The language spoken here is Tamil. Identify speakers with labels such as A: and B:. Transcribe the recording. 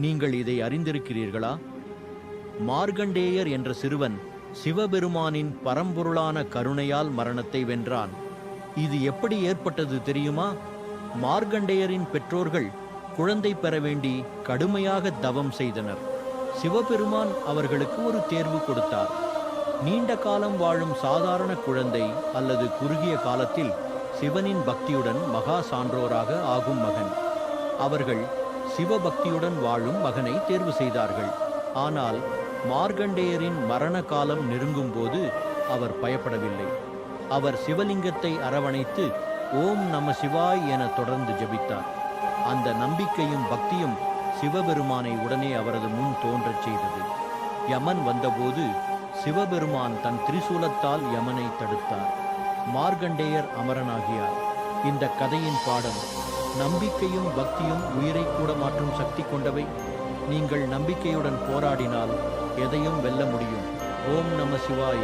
A: நீங்கள் இதை அறிந்திருக்கிறீர்களா? மார்கண்டேயர் என்ற சிறுவன் சிவபெருமானின் பரம்பொருளான கருணையால் மரணத்தை வென்றான். இது எப்படி ஏற்பட்டது தெரியுமா? மார்கண்டேயரின் பெற்றோர்கள் குழந்தை பெற வேண்டி கடுமையாக தவம் செய்தனர். சிவபெருமான் அவர்களுக்கு ஒரு தேர்வு கொடுத்தார். நீண்ட காலம் வாழும் சாதாரண குழந்தை அல்லது குறுகிய காலத்தில் சிவனின் பக்தியுடன் மகா சான்றோராக ஆகும் மகன். அவர்கள் சிவபக்தியுடன் வாழும் மகனை தேர்வு செய்தார்கள். ஆனால் மார்கண்டேயரின் மரண காலம் நெருங்கும் போது அவர் பயப்படவில்லை. அவர் சிவலிங்கத்தை அரவணைத்து ஓம் நம சிவாய் என தொடர்ந்து ஜெபித்தார். அந்த நம்பிக்கையும் பக்தியும் சிவபெருமானை உடனே அவரது முன் தோன்றச் செய்தது. யமன் வந்தபோது சிவபெருமான் தன் திரிசூலத்தால் யமனை தடுத்தார். மார்கண்டேயர் அமரனாகியார். இந்த கதையின் பாடம், நம்பிக்கையும் பக்தியும் உயிரை கூட மாற்றும் சக்தி கொண்டவை. நீங்கள் நம்பிக்கையுடன் போராடினால் எதையும் வெல்ல முடியும். ஓம் நம சிவாய.